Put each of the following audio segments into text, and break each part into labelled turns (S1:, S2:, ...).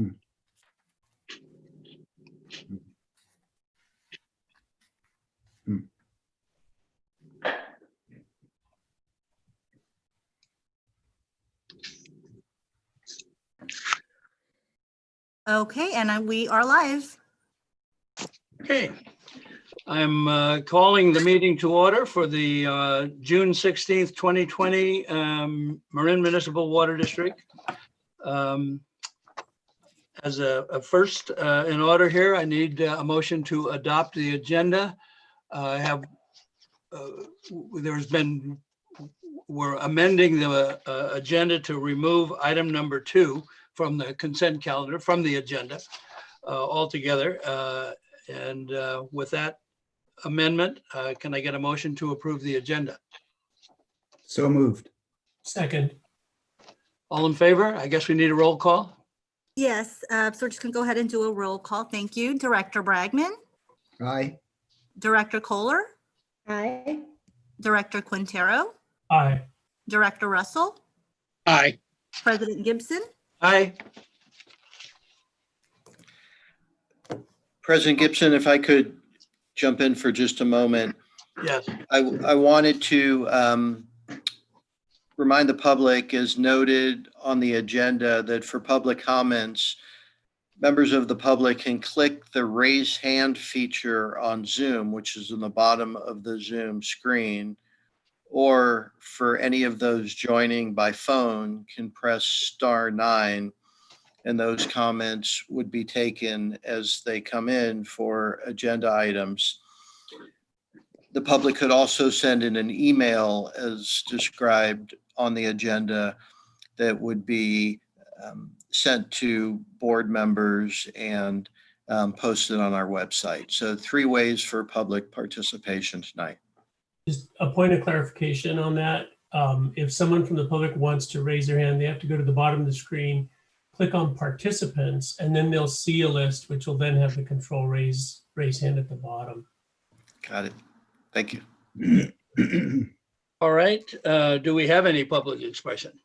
S1: Mm. Mm.
S2: Okay, and we are live.
S3: Okay, I'm calling the meeting to order for the June 16th, 2020 Marin Municipal Water District. As a first in order here, I need a motion to adopt the agenda. We're amending the agenda to remove item number 2 from the consent calendar, from the agenda altogether. And with that amendment, can I get a motion to approve the agenda?
S1: So moved.
S4: Second.
S3: All in favor? I guess we need a roll call.
S2: Yes, so we're just gonna go ahead and do a roll call. Thank you. Director Bragman,
S1: Aye.
S2: Director Kohler,
S5: Aye.
S2: Director Quintero,
S4: Aye.
S2: Director Russell,
S6: Aye.
S2: President Gibson.
S3: Aye.
S6: President Gibson, if I could jump in for just a moment.
S3: Yes.
S6: I wanted to remind the public, as noted on the agenda, that for public comments, members of the public can click the raise hand feature on Zoom, which is in the bottom of the Zoom screen, or for any of those joining by phone can press *9, and those comments would be taken as they come in for agenda items. The public could also send in an email as described on the agenda that would be sent to board members and posted on our website. So 3 ways for public participation tonight.
S4: Just a point of clarification on that. If someone from the public wants to raise their hand, they have to go to the bottom of the screen, click on participants, and then they'll see a list, which will then have the control raise hand at the bottom.
S6: Got it. Thank you.
S3: All right. Do we have any public expression?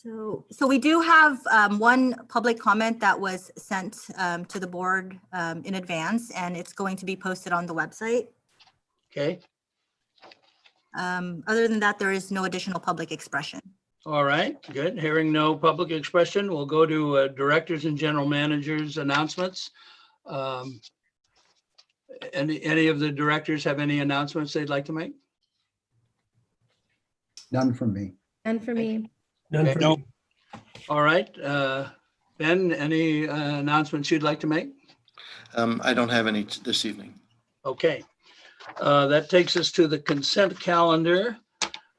S2: So we do have one public comment that was sent to the board in advance, and it's going to be posted on the website.
S3: Okay.
S2: Other than that, there is no additional public expression.
S3: All right. Good. Hearing no public expression, we'll go to directors and general managers announcements. Any of the directors have any announcements they'd like to make?
S1: None from me.
S5: And for me.
S4: None for
S6: No.
S4: me.
S3: All right. Ben, any announcements you'd like to make?
S6: I don't have any this evening.
S3: Okay. That takes us to the consent calendar.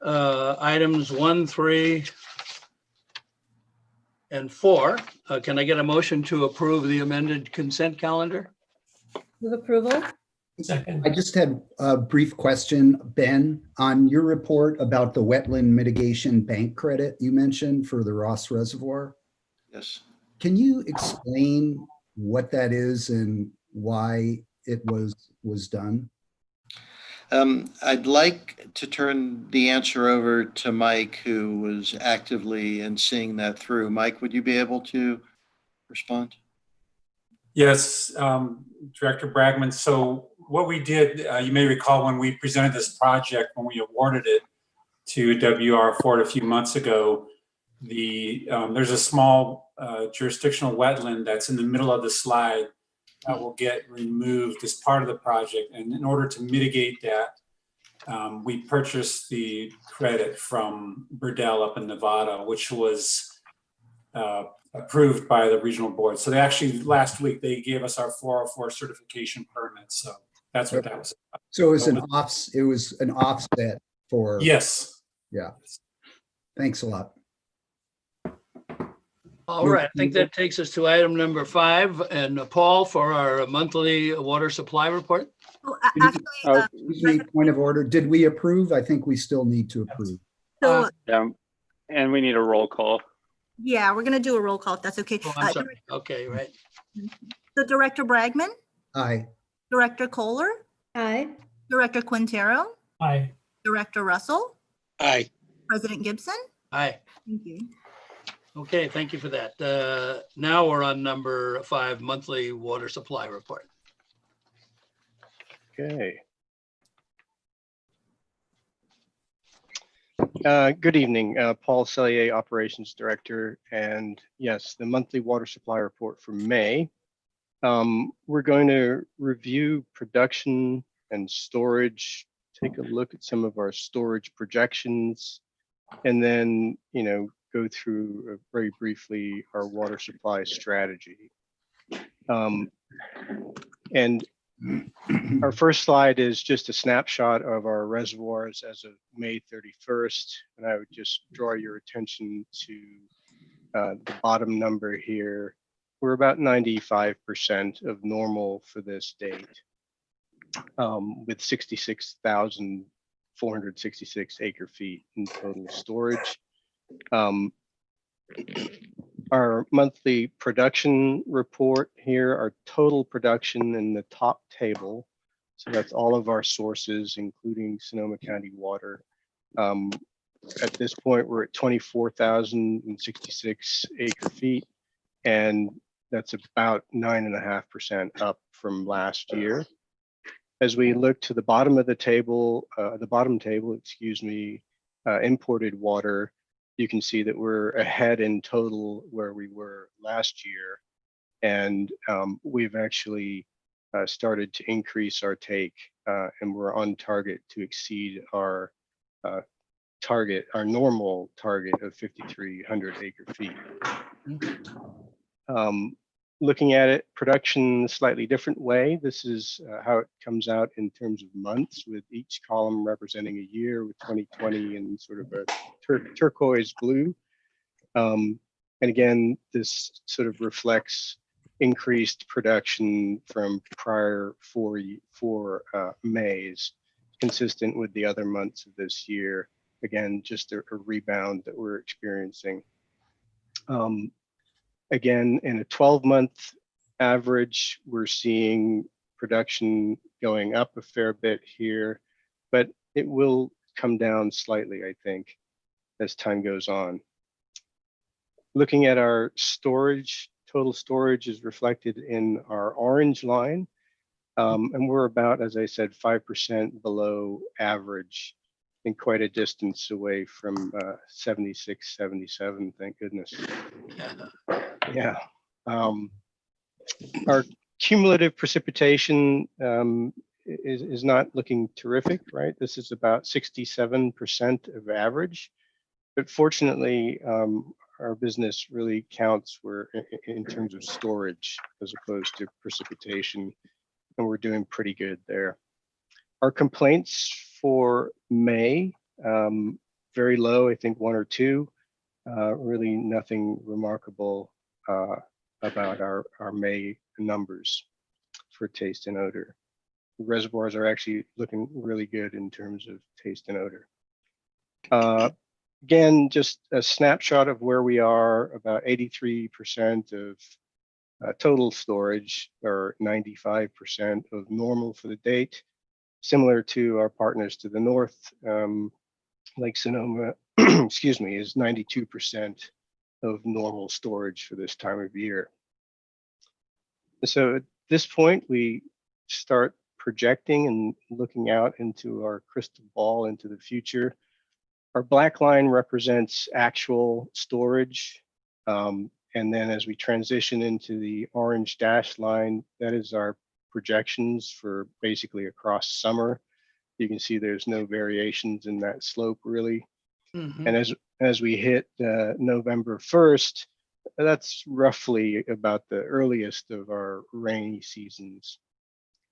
S3: Items 1, 3, and 4. Can I get a motion to approve the amended consent calendar?
S5: Move approval.
S4: Second.
S1: I just had a brief question, Ben, on your report about the wetland mitigation bank credit you mentioned for the Ross Reservoir.
S6: Yes.
S1: Can you explain what that is and why it was done?
S6: I'd like to turn the answer over to Mike, who was actively and seeing that through. Mike, would you be able to respond?
S7: Yes, Director Bragman. So what we did, you may recall when we presented this project, when we awarded it to WR Ford a few months ago, there's a small jurisdictional wetland that's in the middle of the slide that will get removed as part of the project. And in order to mitigate that, we purchased the credit from Burdell up in Nevada, which was approved by the regional board. So they actually, last week, they gave us our 404 certification permit. So that's what that was about.
S1: So it was an offset for.
S7: Yes.
S1: Yeah. Thanks a lot.
S3: All right. I think that takes us to item number 5, and Paul for our monthly water supply report.
S2: Oh, actually,
S1: Excuse me, point of order. Did we approve? I think we still need to approve.
S2: so
S8: Yeah, and we need a roll call.
S2: yeah, we're gonna do a roll call if that's okay.
S3: Oh, I'm sorry. Okay, right.
S2: So Director Bragman,
S1: Aye.
S2: Director Kohler,
S5: Aye.
S2: Director Quintero,
S4: Aye.
S2: Director Russell,
S6: Aye.
S2: President Gibson.
S3: Aye.
S2: Thank you.
S3: Okay, thank you for that. Now we're on number 5, monthly water supply report.
S9: Okay. Good evening, Paul Sellier, Operations Director, and yes, the monthly water supply report for May. We're going to review production and storage, take a look at some of our storage projections, and then, go through very briefly our water supply strategy. And our first slide is just a snapshot of our reservoirs as of May 31st. And I would just draw your attention to the bottom number here. We're about 95% of normal for this date, with 66,466 acre feet in total storage. Our monthly production report here, our total production in the top table. So that's all of our sources, including Sonoma County Water. At this point, we're at 24,066 acre feet, and that's about 9.5% up from last year. As we look to the bottom of the table, imported water, you can see that we're ahead in total where we were last year. And we've actually started to increase our take, and we're on target to exceed our normal target of 5,300 acre feet. Looking at it, production slightly different way. This is how it comes out in terms of months, with each column representing a year, with 2020 in sort of a turquoise blue. And again, this sort of reflects increased production from prior four Mays, consistent with the other months of this year. Again, just a rebound that we're experiencing. Again, in a 12-month average, we're seeing production going up a fair bit here, but it will come down slightly, I think, as time goes on. Looking at our storage, total storage is reflected in our orange line, and we're about, as I said, 5% below average, and quite a distance away from 76, 77, thank goodness. Yeah. Our cumulative precipitation is not looking terrific, right? This is about 67% of average, but fortunately, our business really counts in terms of storage as opposed to precipitation, and we're doing pretty good there. Our complaints for May, very low, I think 1 or 2, really nothing remarkable about our May numbers for taste and odor. The reservoirs are actually looking really good in terms of taste and odor. Again, just a snapshot of where we are, about 83% of total storage, or 95% of normal for the date. Similar to our partners to the north, Lake Sonoma, excuse me, is 92% of normal storage for this time of year. So at this point, we start projecting and looking out into our crystal ball into the future. Our black line represents actual storage. And then as we transition into the orange dashed line, that is our projections for basically across summer. You can see there's no variations in that slope really. Mm-hmm. And as we hit November 1st, that's roughly about the earliest of our rainy seasons.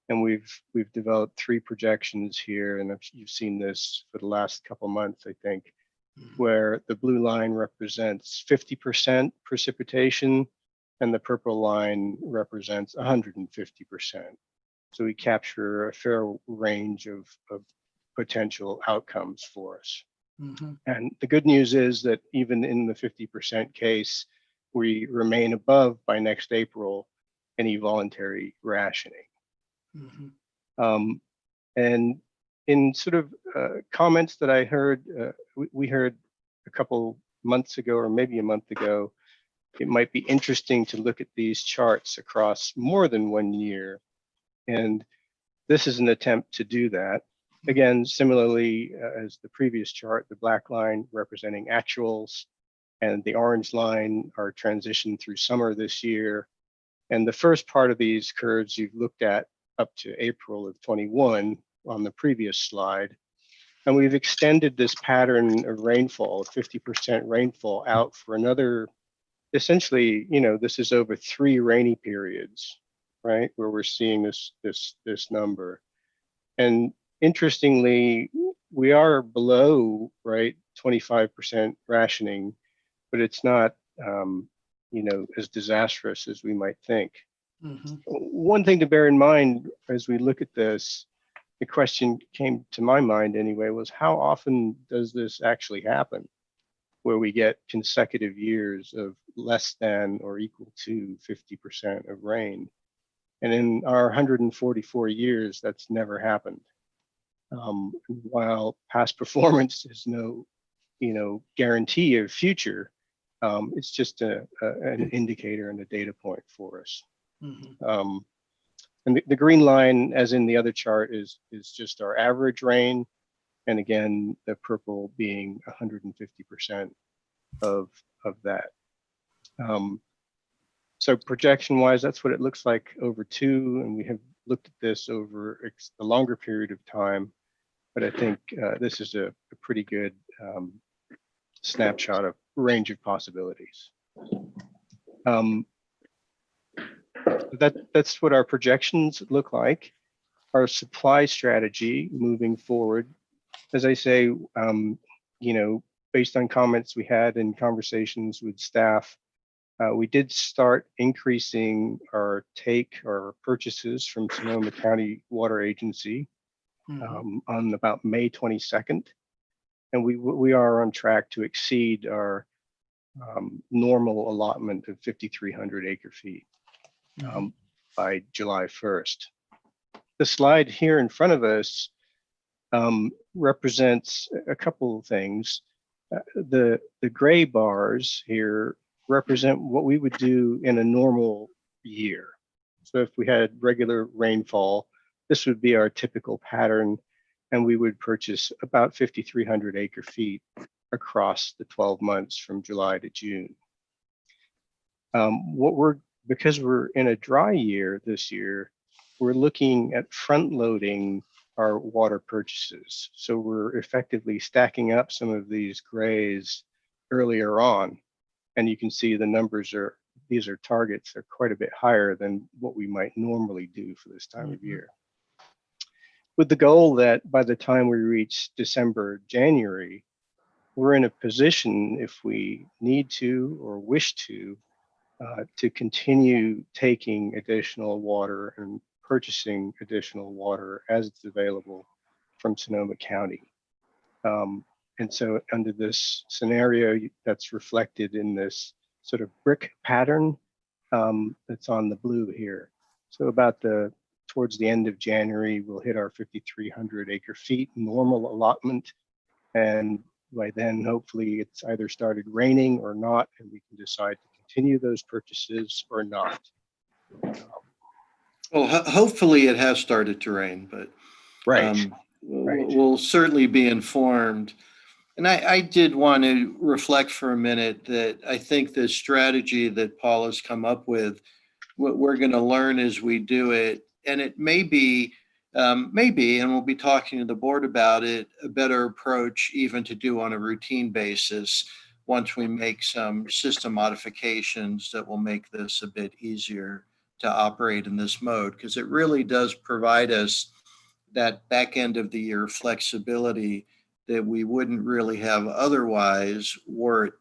S9: And we've developed 3 projections here, and you've seen this for the last couple months, I think, where the blue line represents 50% precipitation and the purple line represents 150%. So we capture a fair range of potential outcomes for us. Mm-hmm. And the good news is that even in the 50% case, we remain above by next April any voluntary rationing. Mm-hmm. And in sort of comments that I heard, we heard a couple months ago or maybe a month ago, it might be interesting to look at these charts across more than 1 year. And this is an attempt to do that. Again, similarly, as the previous chart, the black line representing actuals and the orange line are transitioned through summer this year. And the first part of these curves you've looked at up to April of 21 on the previous slide. And we've extended this pattern of rainfall, 50% rainfall, out for another, essentially, this is over 3 rainy periods, right, where we're seeing this number. And interestingly, we are below, right, 25% rationing, but it's not, as disastrous as we might think.
S3: Mhm.
S9: One thing to bear in mind as we look at this, the question came to my mind anyway, was how often does this actually happen, where we get consecutive years of less than or equal to 50% of rain? And in our 144 years, that's never happened. While past performance is no, guarantee of future, it's just an indicator and a data point for us.
S3: Mhm.
S9: And the green line, as in the other chart, is just our average rain. And again, the purple being 150% of that. So projection wise, that's what it looks like over 2. And we have looked at this over a longer period of time. But I think this is a pretty good snapshot of range of possibilities. That's what our projections look like. Our supply strategy moving forward, as I say, based on comments we had in conversations with staff, we did start increasing our purchases from Sonoma County Water Agency on about May 22nd. And we are on track to exceed our normal allotment of 5,300 acre feet by July 1st. The slide here in front of us represents a couple of things. The gray bars here represent what we would do in a normal year. So if we had regular rainfall, this would be our typical pattern, and we would purchase about 5,300 acre feet across the 12 months from July to June. Because we're in a dry year this year, we're looking at front loading our water purchases. So we're effectively stacking up some of these grays earlier on. And you can see the numbers these are targets are quite a bit higher than what we might normally do for this time of year. With the goal that by the time we reach December, January, we're in a position, if we need to or wish to continue taking additional water and purchasing additional water as it's available from Sonoma County. And so under this scenario, that's reflected in this sort of brick pattern that's on the blue here. So towards the end of January, we'll hit our 5,300 acre feet normal allotment. And by then, hopefully it's either started raining or not, and we can decide to continue those purchases or not.
S6: Well, hopefully it has started to rain, but
S9: right.
S6: We'll certainly be informed. And I did want to reflect for a minute that I think the strategy that Paul has come up with, what we're going to learn as we do it, and it may be, and we'll be talking to the board about it, a better approach even to do on a routine basis once we make some system modifications that will make this a bit easier to operate in this mode, because it really does provide us that back end of the year flexibility that we wouldn't really have otherwise were it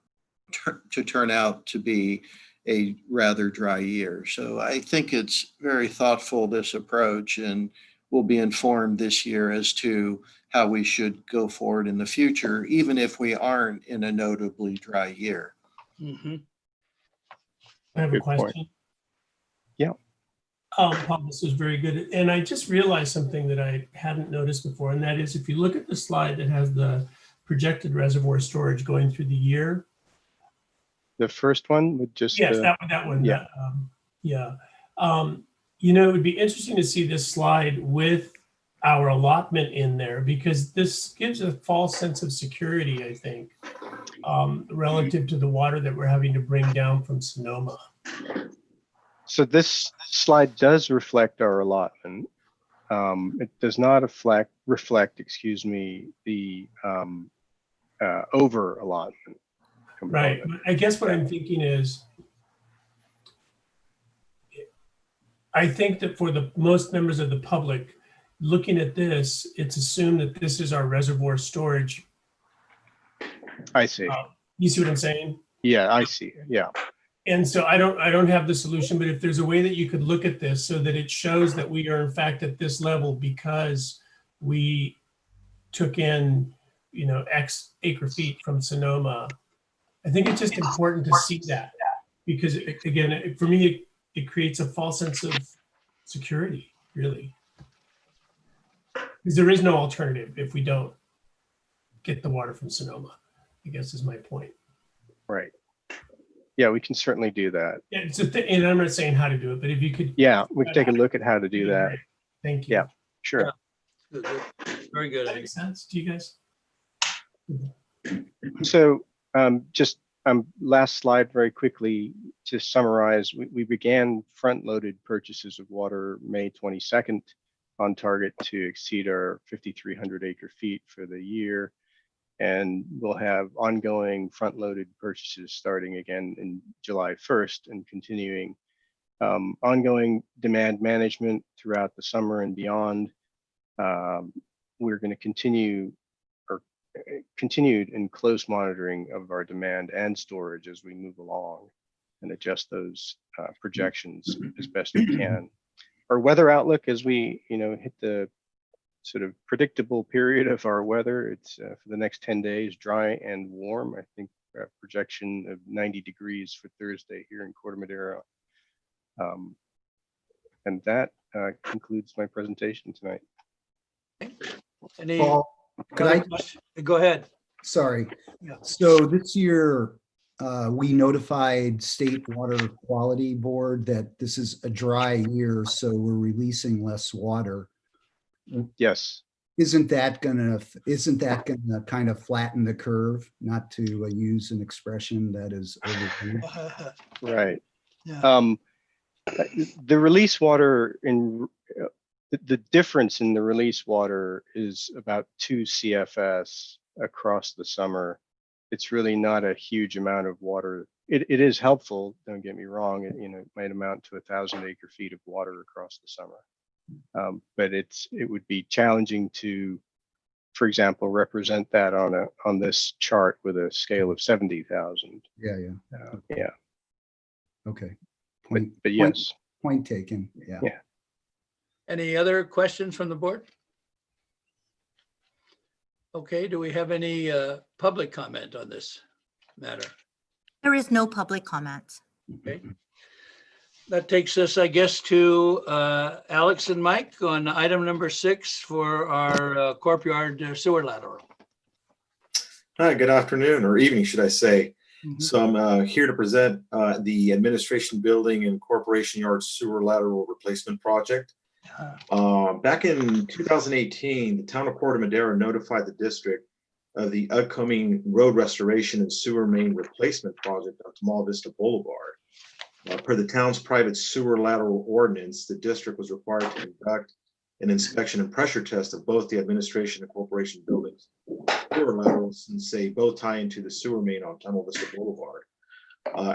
S6: to turn out to be a rather dry year. So I think it's very thoughtful, this approach, and we'll be informed this year as to how we should go forward in the future, even if we aren't in a notably dry year.
S3: Mm-hmm.
S4: I have a
S9: Good
S4: question.
S9: point. Yeah.
S4: Paul, this was very good. And I just realized something that I hadn't noticed before, and that is if you look at the slide that has the projected reservoir storage going through the year,
S9: The first one with just
S4: Yes,
S9: the,
S4: that one.
S9: yeah.
S4: Yeah. It would be interesting to see this slide with our allotment in there, because this gives a false sense of security, I think, relative to the water that we're having to bring down from Sonoma.
S9: So this slide does reflect our allotment. It does not reflect, excuse me, the over allotment
S4: Right.
S9: component.
S4: I guess what I'm thinking is, I think that for the most members of the public, looking at this, it's assumed that this is our reservoir storage.
S9: I see.
S4: You see what I'm saying?
S9: Yeah, I see. Yeah.
S4: And so I don't have the solution, but if there's a way that you could look at this so that it shows that we are in fact at this level because we took in, X acre feet from Sonoma, I think it's just important to see that, because again, for me, it creates a false sense of security, really. Because there is no alternative if we don't get the water from Sonoma, I guess is my point.
S9: Right. Yeah, we can certainly do that.
S4: Yeah, it's a thing, and I'm not saying how to do it, but if you could.
S9: Yeah, we can take a look at how to do that.
S4: Thank you.
S9: Yeah, sure.
S3: Good, good. Very good.
S4: That makes sense to you guys?
S9: So just last slide very quickly to summarize, we began front-loaded purchases of water May 22nd on target to exceed our 5,300 acre feet for the year. And we'll have ongoing front-loaded purchases starting again in July 1st and continuing ongoing demand management throughout the summer and beyond. We're going to continued in close monitoring of our demand and storage as we move along and adjust those projections as best we can. Our weather outlook, as we hit the sort of predictable period of our weather, it's for the next 10 days, dry and warm. I think a projection of 90 degrees for Thursday here in Corte Madera. And that concludes my presentation tonight.
S3: Any,
S1: Paul, could I,
S3: go ahead.
S1: sorry.
S3: Yeah.
S1: So this year, we notified State Water Quality Board that this is a dry year, so we're releasing less water.
S9: Yes.
S1: Isn't that gonna kind of flatten the curve, not to use an expression that is overused?
S9: Right.
S3: Yeah.
S9: The release water the difference in the release water is about 2 CFS across the summer. It's really not a huge amount of water. It is helpful, don't get me wrong. It might amount to 1,000 acre feet of water across the summer. But it would be challenging to, for example, represent that on this chart with a scale of 70,000.
S1: Yeah.
S9: Yeah.
S1: Okay.
S9: But yes.
S1: Point taken. Yeah.
S3: Any other questions from the board? Okay, do we have any public comment on this matter?
S2: There is no public comment.
S3: Okay. That takes us, I guess, to Alex and Mike on item number 6 for our courtyard sewer lateral.
S10: Hi, good afternoon, or evening, should I say.
S3: Mhm.
S10: So I'm here to present the Administration Building and Corporation Yard Sewer Lateral Replacement Project. Back in 2018, the town of Corte Madera notified the district of the upcoming road restoration and sewer main replacement project on Tamal Vista Boulevard. Per the town's private sewer lateral ordinance, the district was required to conduct an inspection and pressure test of both the administration and corporation buildings sewer laterals, since they both tie into the sewer main on Tamal Vista Boulevard.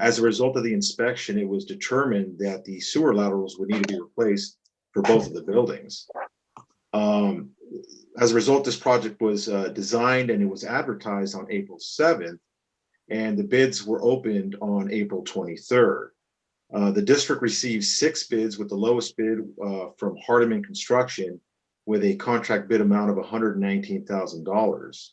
S10: As a result of the inspection, it was determined that the sewer laterals would need to be replaced for both of the buildings. As a result, this project was designed and it was advertised on April 7th, and the bids were opened on April 23rd. The district received 6 bids, with the lowest bid from Hardiman Construction with a contract bid amount of $119,000.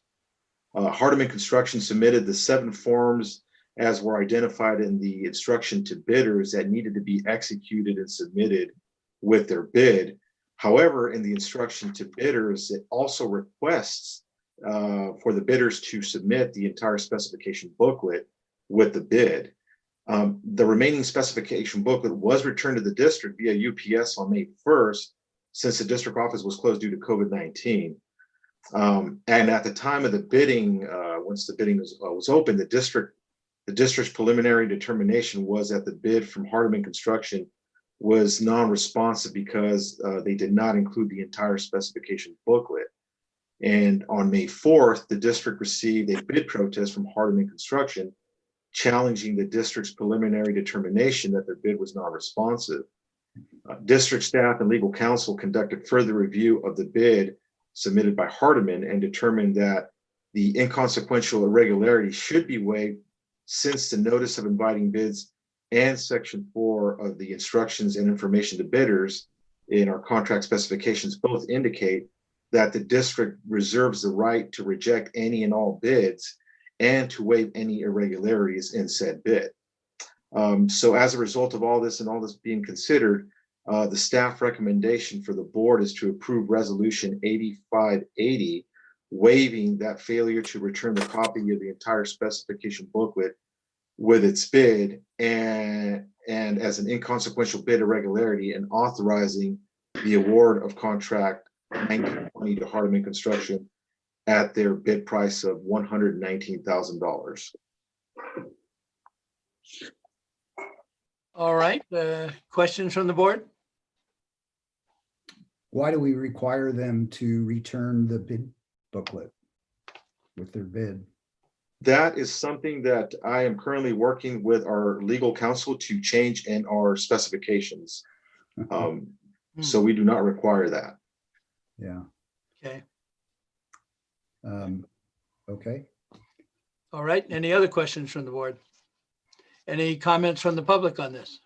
S10: Hardiman Construction submitted the 7 forms as were identified in the instruction to bidders that needed to be executed and submitted with their bid. However, in the instruction to bidders, it also requests for the bidders to submit the entire specification booklet with the bid. The remaining specification booklet was returned to the district via UPS on May 1st, since the district office was closed due to COVID-19. And at the time of the bidding, once the bidding was open, the district's preliminary determination was that the bid from Hardeman Construction was non-responsive because they did not include the entire specification booklet. And on May 4th, the district received a bid protest from Hardeman Construction challenging the district's preliminary determination that their bid was non-responsive. District staff and legal counsel conducted further review of the bid submitted by Hardeman and determined that the inconsequential irregularity should be waived, since the notice of inviting bids and section 4 of the instructions and information to bidders in our contract specifications both indicate that the district reserves the right to reject any and all bids and to waive any irregularities in said bid. So as a result of all this and all this being considered, the staff recommendation for the board is to approve resolution 8580, waiving that failure to return the copy of the entire specification booklet with its bid and as an inconsequential bid irregularity, and authorizing the award of contract 1920 to Hardeman Construction at their bid price of $119,000.
S3: All right, questions from the board?
S1: Why do we require them to return the bid booklet with their bid?
S10: That is something that I am currently working with our legal counsel to change in our specifications. So we do not require that.
S1: Yeah.
S3: Okay.
S1: Okay.
S3: All right, any other questions from the board? Any comments from the public on this?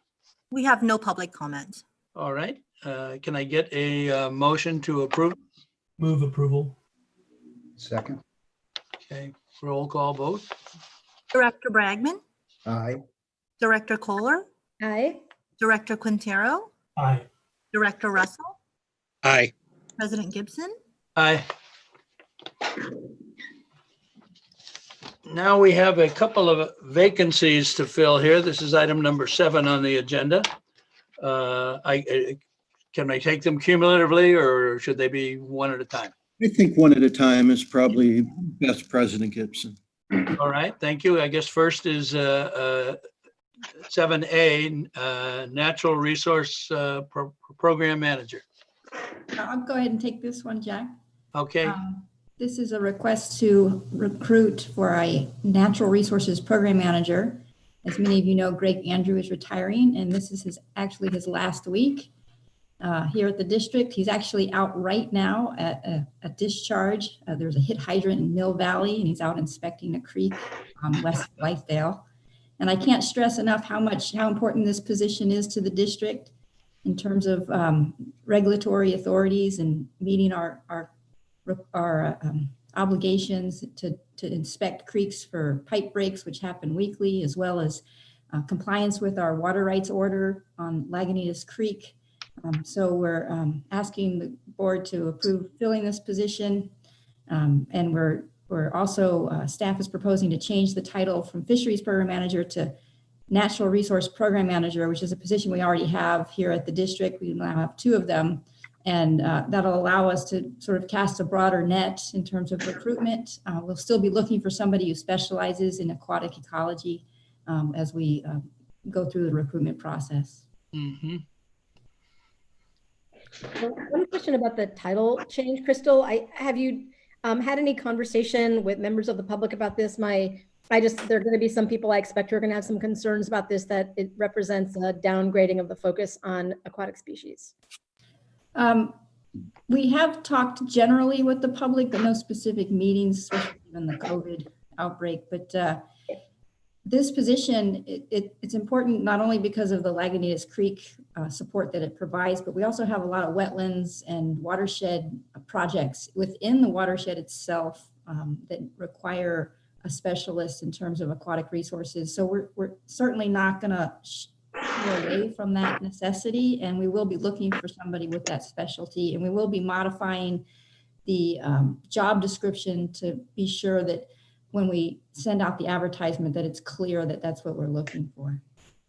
S2: We have no public comment.
S3: All right, can I get a motion to approve?
S4: Move approval.
S1: Second.
S3: Okay, roll call vote.
S2: Director Bragman,
S1: Aye.
S2: Director Kohler,
S5: Aye.
S2: Director Quintero,
S4: Aye.
S2: Director Russell,
S11: Aye.
S2: President Gibson.
S3: Aye. Now we have a couple of vacancies to fill here. This is item number 7 on the agenda. Can I take them cumulatively, or should they be one at a time?
S11: I think one at a time is probably best, President Gibson.
S3: All right, thank you. I guess first is 7A, Natural Resource Program Manager.
S12: I'll go ahead and take this one, Jack.
S3: Okay,
S12: This is a request to recruit for a natural resources program manager. As many of you know, Greg Andrew is retiring, and this is actually his last week here at the district. He's actually out right now at a discharge. There's a hit hydrant in Mill Valley, and he's out inspecting a creek on West Blythedale. And I can't stress enough how important this position is to the district in terms of regulatory authorities and meeting our obligations to inspect creeks for pipe breaks, which happen weekly, as well as compliance with our water rights order on Lagunitas Creek. So we're asking the board to approve filling this position. And we're also, staff is proposing to change the title from Fisheries Program Manager to Natural Resource Program Manager, which is a position we already have here at the district. We now have 2 of them. And that'll allow us to sort of cast a broader net in terms of recruitment. We'll still be looking for somebody who specializes in aquatic ecology as we go through the recruitment process.
S3: mm-hmm.
S5: One question about the title change, Crystal. Have you had any conversation with members of the public about this? There are going to be some people I expect who are going to have some concerns about this, that it represents a downgrading of the focus on aquatic species.
S12: We have talked generally with the public, but no specific meetings, especially given the COVID outbreak. But this position, it's important not only because of the Lagunitas Creek support that it provides, but we also have a lot of wetlands and watershed projects within the watershed itself that require a specialist in terms of aquatic resources. So we're certainly not going to away from that necessity, and we will be looking for somebody with that specialty, and we will be modifying the job description to be sure that when we send out the advertisement, that it's clear that that's what we're looking for.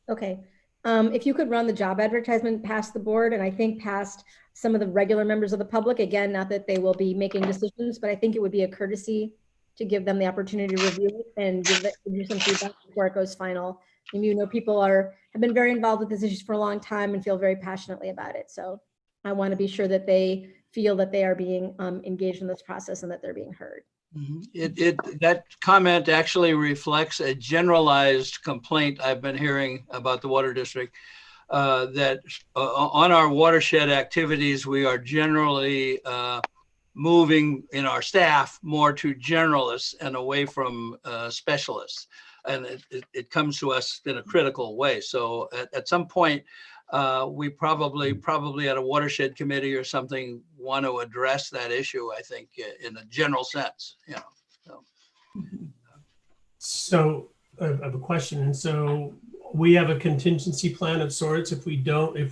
S5: Okay. If you could run the job advertisement past the board, and I think past some of the regular members of the public, again, not that they will be making decisions, but I think it would be a courtesy to give them the opportunity to review it and give you some feedback before it goes final. And you know, people have been very involved with this issue for a long time and feel very passionately about it. So I want to be sure that they feel that they are being engaged in this process and that they're being heard.
S3: That comment actually reflects a generalized complaint I've been hearing about the water district, that on our watershed activities, we are generally moving in our staff more to generalists and away from specialists. And it comes to us in a critical way. So at some point, we probably at a watershed committee or something want to address that issue, I think, in a general sense, you know.
S4: So I have a question. And so we have a contingency plan of sorts if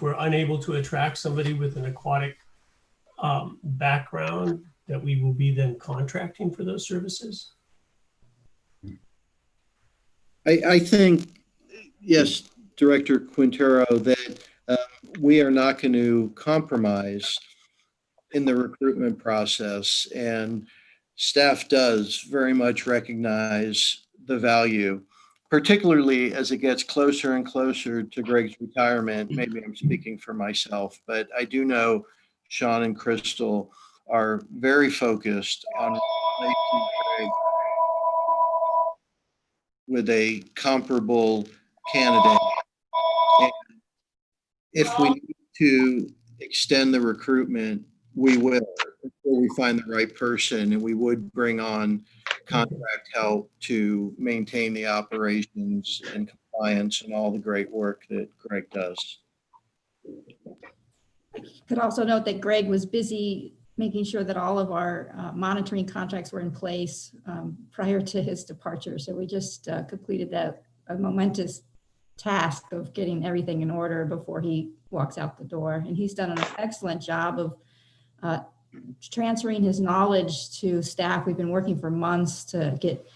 S4: we're unable to attract somebody with an aquatic background, that we will be then contracting for those services?
S11: I think, yes, Director Quintero, that we are not going to compromise in the recruitment process, and staff does very much recognize the value, particularly as it gets closer and closer to Greg's retirement. Maybe I'm speaking for myself, but I do know Sean and Crystal are very focused on replacing Greg with a comparable candidate. And if we need to extend the recruitment, we will until we find the right person, and we would bring on contract help to maintain the operations and compliance and all the great work that Greg does.
S12: Could also note that Greg was busy making sure that all of our monitoring contracts were in place prior to his departure. So we just completed a momentous task of getting everything in order before he walks out the door. And he's done an excellent job of transferring his knowledge to staff. We've been working for months to get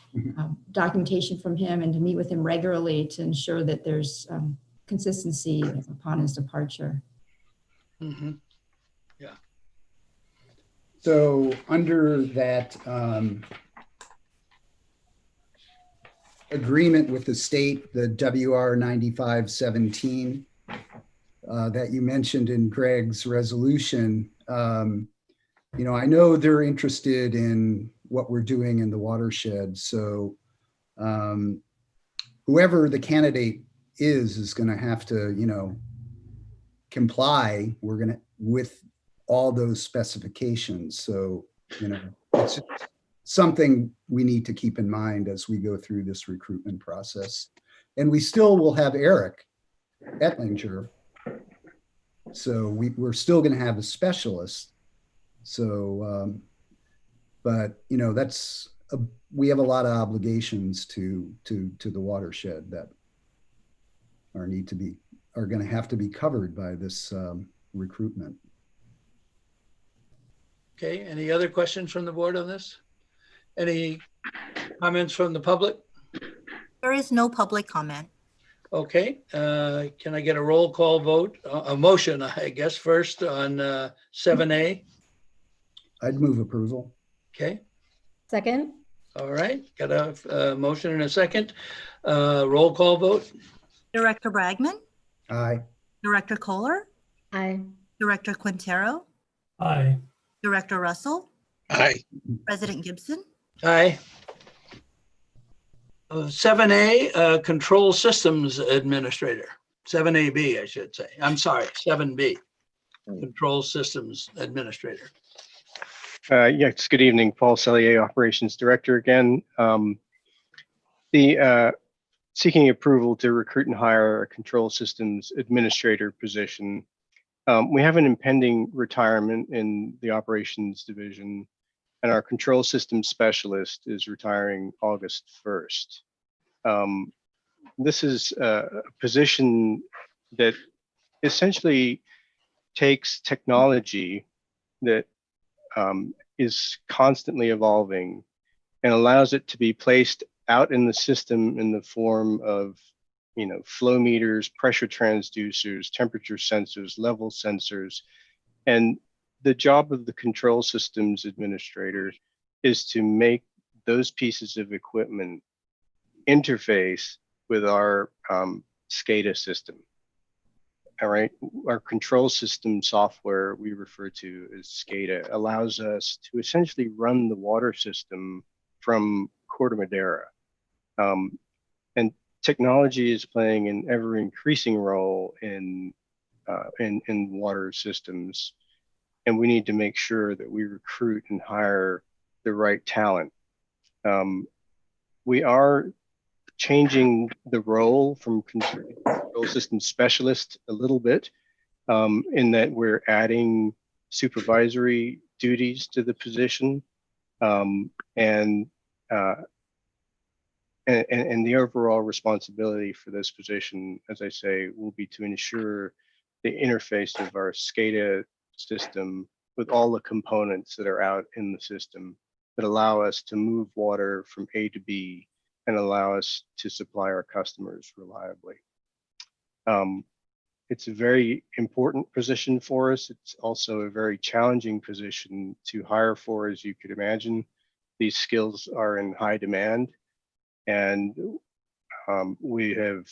S12: documentation from him and to meet with him regularly to ensure that there's consistency upon his departure.
S3: Mm-hmm. Yeah.
S1: So under that agreement with the state, the WR 9517 that you mentioned in Greg's resolution, you know, I know they're interested in what we're doing in the watershed. So whoever the candidate is going to have to, you know, comply. We're going to with all those specifications. So, you know, it's something we need to keep in mind as we go through this recruitment process. And we still will have Eric Etlinger. So we're still going to have a specialist. So, but, you know, we have a lot of obligations to the watershed that are going to have to be covered by this recruitment.
S3: Okay, any other questions from the board on this? Any comments from the public?
S2: There is no public comment.
S3: Okay, can I get a roll call vote, a motion, I guess, first on 7A?
S1: I'd move approval.
S3: Okay,
S5: Second?
S3: all right, got a motion and a second. Roll call vote?
S2: Director Bragman,
S1: Aye.
S2: Director Kohler,
S5: Aye.
S2: Director Quintero,
S4: Aye.
S2: Director Russell,
S3: Aye.
S2: President Gibson.
S3: Aye. 7A, Control Systems Administrator. 7AB, I should say. I'm sorry, 7B, Control Systems Administrator.
S9: Yes, good evening, Paul Sellier, Operations Director again. Seeking approval to recruit and hire a Control Systems Administrator position. We have an impending retirement in the Operations Division, and our Control Systems Specialist is retiring August 1st. This is a position that essentially takes technology that is constantly evolving and allows it to be placed out in the system in the form of, flow meters, pressure transducers, temperature sensors, level sensors. And the job of the control systems administrator is to make those pieces of equipment interface with our SCADA system. All right, our control system software we refer to as SCADA allows us to essentially run the water system from Corte Madera. And technology is playing an ever increasing role in water systems. And we need to make sure that we recruit and hire the right talent. We are changing the role from control system specialist a little bit, in that we're adding supervisory duties to the position, and the overall responsibility for this position, as I say, will be to ensure the interface of our SCADA system with all the components that are out in the system that allow us to move water from A to B and allow us to supply our customers reliably. It's a very important position for us. It's also a very challenging position to hire for, as you could imagine. These skills are in high demand, and we have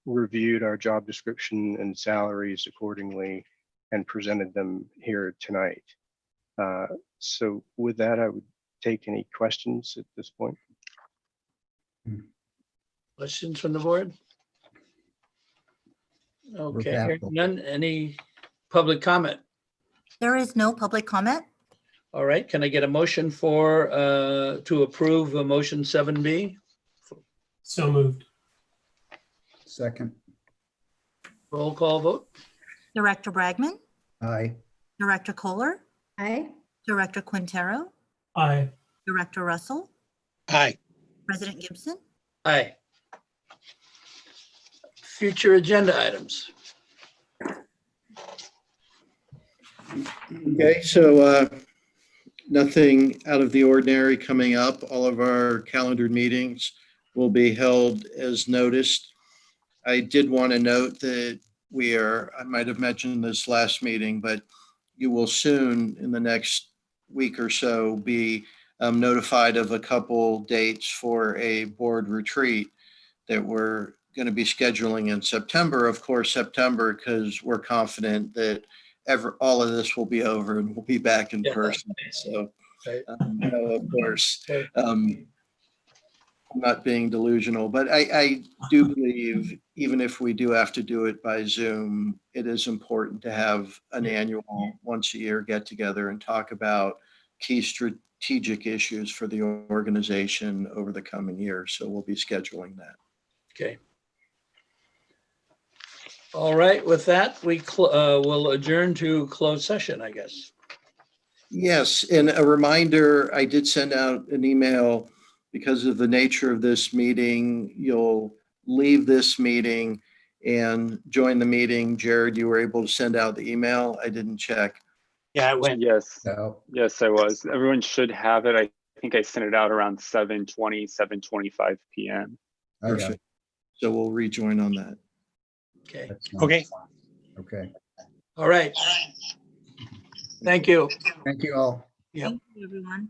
S9: reviewed our job description and salaries accordingly and presented them here tonight. So with that, I would take any questions at this point.
S3: Questions from the board? Okay, hearing none. Any public comment?
S2: There is no public comment.
S3: All right, can I get a motion for, to approve motion 7B?
S4: So moved.
S1: Second.
S3: Roll call vote?
S2: Director Bragman,
S1: Aye.
S2: Director Kohler,
S5: Aye.
S2: Director Quintero,
S4: Aye.
S2: Director Russell,
S3: Aye.
S2: President Gibson.
S3: Aye. Future agenda items.
S11: Okay, so nothing out of the ordinary coming up. All of our calendared meetings will be held as noticed. I did want to note that I might have mentioned this last meeting, but you will soon, in the next week or so, be notified of a couple dates for a board retreat that we're going to be scheduling in September. Of course, September, because we're confident that all of this will be over and we'll be back in person. So, of course, I'm not being delusional, but I do believe even if we do have to do it by Zoom, it is important to have an annual once a year get together and talk about key strategic issues for the organization over the coming year. So we'll be scheduling that.
S3: Okay. All right, with that, we will adjourn to closed session, I guess.
S11: Yes, and a reminder, I did send out an email because of the nature of this meeting. You'll leave this meeting and join the meeting. Jared, you were able to send out the email. I didn't check.
S3: Yeah, I went.
S8: Yes.
S1: No.
S8: Yes, I was. Everyone should have it. I think I sent it out around 7:20, 7:25 p.m.
S11: Perfect. So we'll rejoin on that.
S3: Okay.
S1: Okay. Okay.
S3: All right. Thank you.
S1: Thank you all.
S3: Yep.
S2: Thank you, everyone.